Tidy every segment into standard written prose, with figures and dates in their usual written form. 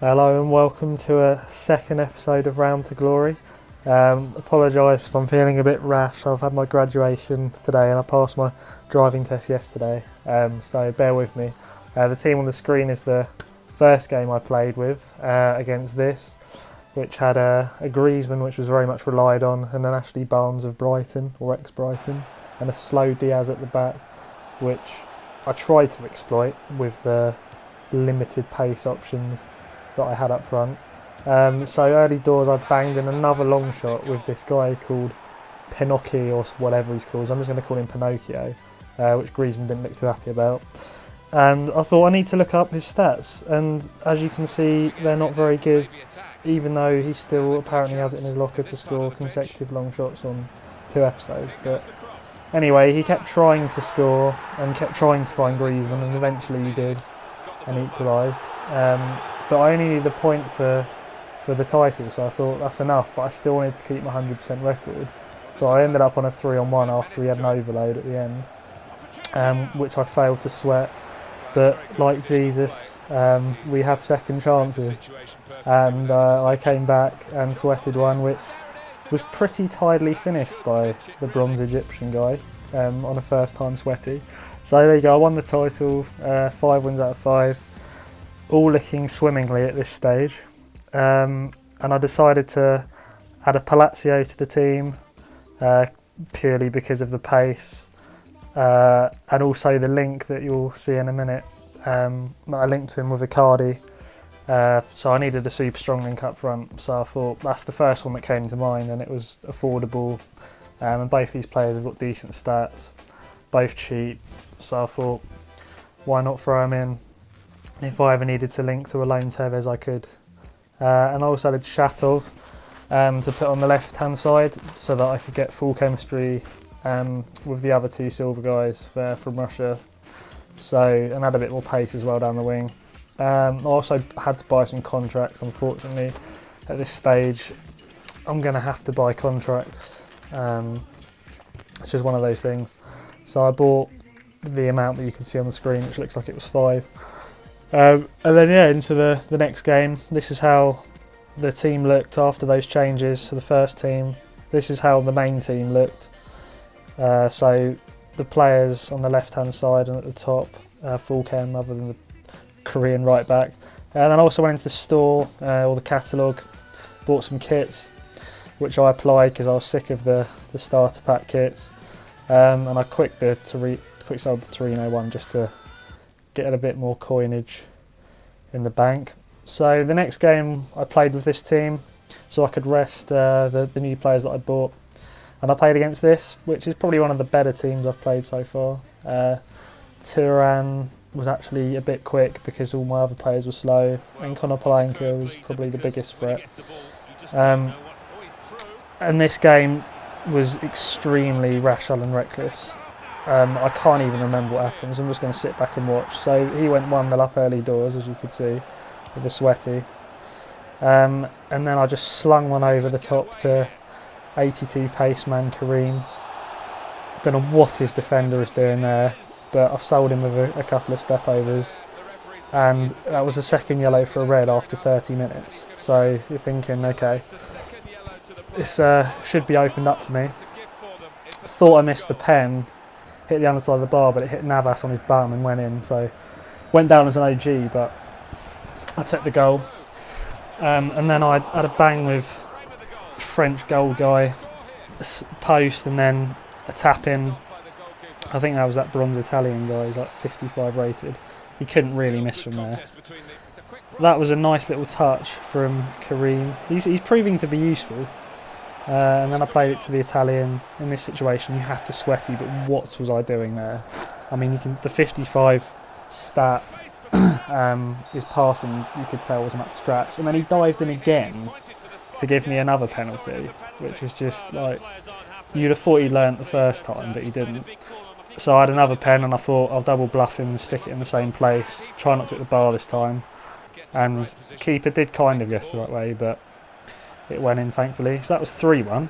Hello and welcome to a second episode of Round to Glory. Apologise if I'm feeling a bit rash. I've had my graduation today and I passed my driving test yesterday, so bear with me. The team on the screen is the first game I played with against this, which had a Griezmann, which was very much relied on, and an Ashley Barnes of Brighton, or ex-Brighton, and a slow Diaz at the back, which I tried to exploit with the limited pace options that I had up front. So early doors I banged in another long shot with this guy called Pinocchio or whatever he's called. I'm just going to call him Pinocchio, which Griezmann didn't look too happy about. And I thought I need to look up his stats, and as you can see they're not very good, even though he still apparently has it in his locker to score consecutive long shots on 2 episodes. But anyway, he kept trying to score and kept trying to find Griezmann, and eventually he did and equalised. But I only needed a point for the title, so I thought that's enough, but I still wanted to keep my 100% record. So I ended up on a 3-on-1 after we had an overload at the end, which I failed to sweat. But like Jesus, we have second chances, and I came back and sweated one, which was pretty tidily finished by the bronze Egyptian guy on a first time sweaty. So there you go, I won the title, 5 wins out of 5. All looking swimmingly at this stage, and I decided to add a Palazzo to the team purely because of the pace, and also the link that you'll see in a minute that I linked him with Icardi, so I needed a super strong link up front, so I thought that's the first one that came to mind, and it was affordable, and both these players have got decent stats, both cheap, so I thought why not throw them in. If I ever needed to link to a lone Tevez, I could. And I also had Shatov to put on the left hand side so that I could get full chemistry with the other 2 silver guys from Russia. And add a bit more pace as well down the wing. I also had to buy some contracts, unfortunately. At this stage, I'm going to have to buy contracts. It's just one of those things. So I bought the amount that you can see on the screen, which looks like it was 5. And then into the next game. This is how the team looked after those changes to the first team. This is how the main team looked. So the players on the left hand side and at the top, full chem other than the Korean right back. And then I also went into the store or the catalogue, bought some kits, which I applied because I was sick of the starter pack kits. And I quick sold the Torino one just to get a bit more coinage in the bank. So the next game I played with this team so I could rest the new players that I bought, and I played against this, which is probably one of the better teams I've played so far. Turan was actually a bit quick because all my other players were slow, and Conor Palanka was probably the biggest threat. And this game was extremely rational and reckless. I can't even remember what happens. I'm just going to sit back and watch. So he went 1-0 up early doors, as you could see, with a sweaty. And then I just slung one over the top to 82 pace man Kareem. Don't know what his defender is doing there, but I've sold him with a couple of step overs. And that was a second yellow for a red after 30 minutes. So you're thinking, okay, this should be opened up for me. Thought I missed the pen. Hit the underside of the bar, but it hit Navas on his bum and went in, so went down as an OG, but I took the goal. And then I had a bang with French goal guy, post, and then a tap in. I think that was that bronze Italian guy, he's like 55 rated. He couldn't really miss from there. That was a nice little touch from Kareem. He's proving to be useful. And then I played it to the Italian. In this situation you have to sweaty, but what was I doing there? I mean, the 55 stat his passing you could tell wasn't up to scratch, and then he dived in again to give me another penalty, which was just like, you'd have thought he learnt the first time, but he didn't. So I had another pen and I thought I'll double bluff him and stick it in the same place, try not to hit the bar this time, and the keeper did kind of guess the right way, but it went in thankfully. So that was 3-1.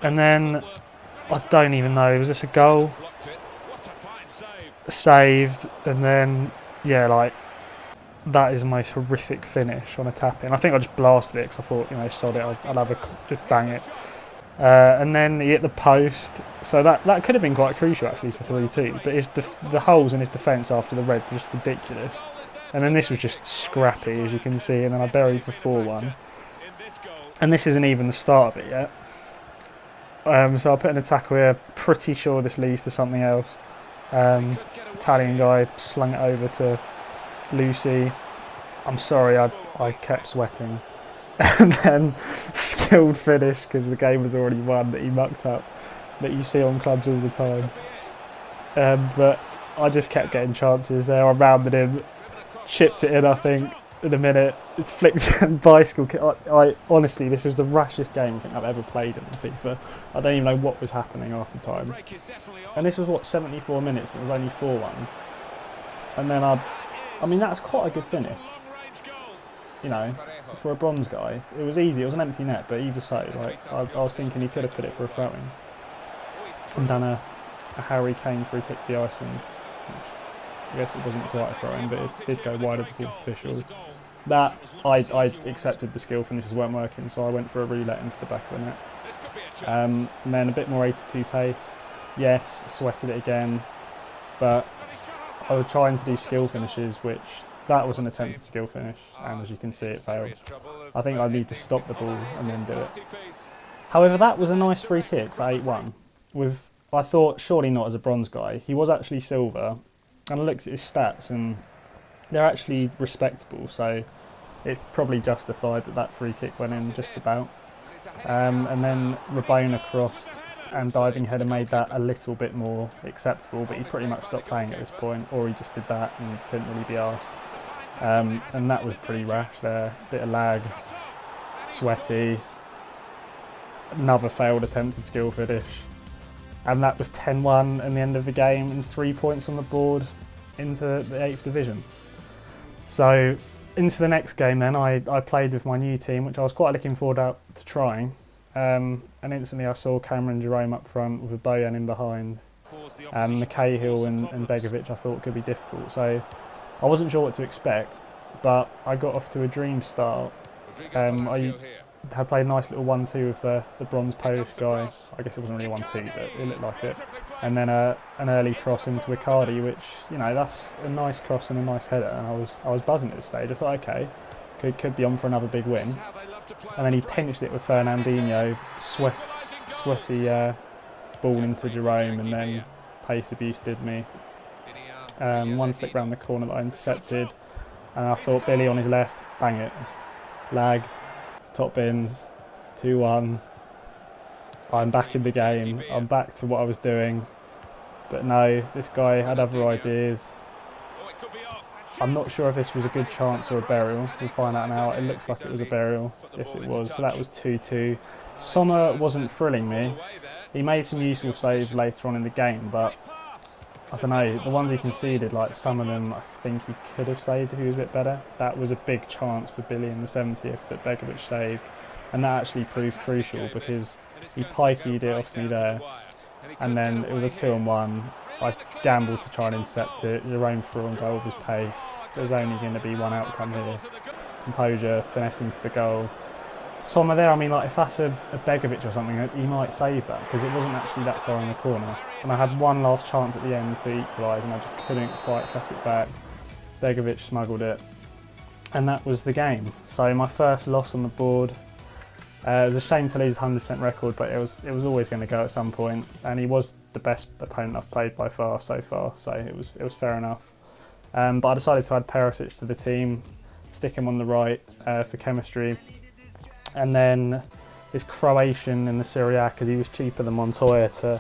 And then I don't even know, was this a goal? Saved, and then yeah, like that is my horrific finish on a tap-in. I think I just blasted it because I thought, you know, sod it, I'll have a just bang it. And then he hit the post, so that could have been quite crucial actually for 3-2. But the holes in his defence after the red were just ridiculous. And then this was just scrappy, as you can see, and then I buried for 4-1. And this isn't even the start of it yet. So I'll put in a tackle here. Pretty sure this leads to something else. Italian guy slung it over to Lucy. I'm sorry, I kept sweating. And then skilled finish because the game was already won that he mucked up, that you see on clubs all the time. But I just kept getting chances there. I rounded him, chipped it in, I think, in a minute. It flicked and bicycle kick. I honestly, this was the rashest game I think I've ever played in FIFA. I don't even know what was happening half the time. And this was what, 74 minutes, and it was only 4-1. And then I mean, that's quite a good finish. You know, for a bronze guy, it was easy. It was an empty net, but either so, like I was thinking he could have put it for a throw-in and done a Harry Kane free kick the icing. Which I guess it wasn't quite a throw-in, but it did go wide of the fourth official. That I accepted the skill finishes weren't working, so I went for a relet into the back of the net. And then a bit more 82 pace. Yes, sweated it again, but I was trying to do skill finishes, which that was an attempted skill finish, and as you can see, it failed. I think I need to stop the ball and then do it. However, that was a nice free kick for 8-1. I thought, surely not as a bronze guy. He was actually silver, and I looked at his stats, and they're actually respectable, so it's probably justified that free kick went in just about. And then Rabona crossed, and diving header made that a little bit more acceptable, but he pretty much stopped playing at this point, or he just did that and couldn't really be asked. And that was pretty rash there. Bit of lag, sweaty, another failed attempted skill finish, and that was 10-1 in the end of the game and 3 points on the board into the 8th division. So into the next game then, I played with my new team, which I was quite looking forward to trying. And instantly I saw Cameron Jerome up front with a Bojan in behind, and Cahill and Begovic I thought could be difficult. So I wasn't sure what to expect, but I got off to a dream start. I had played a nice little 1-2 with the bronze Polish guy. I guess it wasn't really 1-2, but it looked like it. And then an early cross into Icardi, which, you know, that's a nice cross and a nice header. And I was buzzing at this stage. I thought, okay, could be on for another big win. And then he pinched it with Fernandinho, sweaty ball into Jerome, and then pace abuse did me. One flick round the corner that I intercepted, and I thought Billy on his left, bang it. Lag, top bins, 2-1. I'm back in the game, I'm back to what I was doing. But no, this guy had other ideas. I'm not sure if this was a good chance or a burial. We'll find out now. It looks like it was a burial. Yes, it was. So that was 2-2. Sommer wasn't thrilling me. He made some useful saves later on in the game, but I don't know, the ones he conceded, like some of them I think he could have saved if he was a bit better. That was a big chance for Billy in the 70th that Begovic saved, and that actually proved crucial because he pikeyed it off me there, and then it was a 2-on-1. I gambled to try and intercept it. Jerome threw on goal with his pace. There's only going to be one outcome here. Composure, finesse into the goal. Sommer there, I mean, like if that's a Begovic or something, he might save that because it wasn't actually that far in the corner. And I had one last chance at the end to equalise, and I just couldn't quite cut it back. Begovic smuggled it, and that was the game. So my first loss on the board. It was a shame to lose the 100% record, but it was always going to go at some point, and he was the best opponent I've played by far so far, so it was fair enough. But I decided to add Perisic to the team, stick him on the right for chemistry, and then this Croatian in the Serie A, because he was cheaper than Montoya, to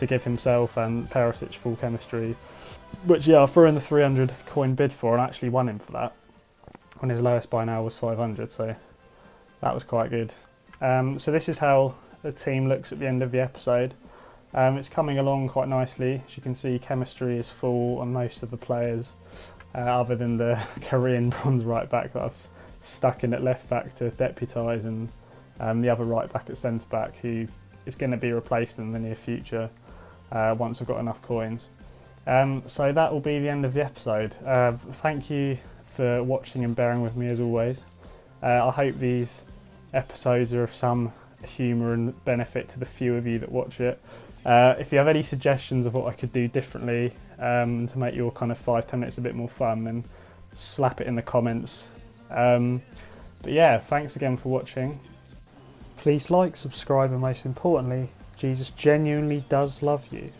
give himself and Perisic full chemistry, which I threw in the 300 coin bid for and actually won him for that, when his lowest by now was 500, so that was quite good. So this is how the team looks at the end of the episode. It's coming along quite nicely. As you can see, chemistry is full on most of the players, other than the Korean bronze right back that I've stuck in at left back to deputise, and the other right back at centre back, who is going to be replaced in the near future once I've got enough coins. So that will be the end of the episode. Thank you for watching and bearing with me as always. I hope these episodes are of some humour and benefit to the few of you that watch it. If you have any suggestions of what I could do differently to make your kind of 5-10 minutes a bit more fun, then slap it in the comments. But yeah, thanks again for watching. Please like, subscribe, and most importantly, Jesus genuinely does love you.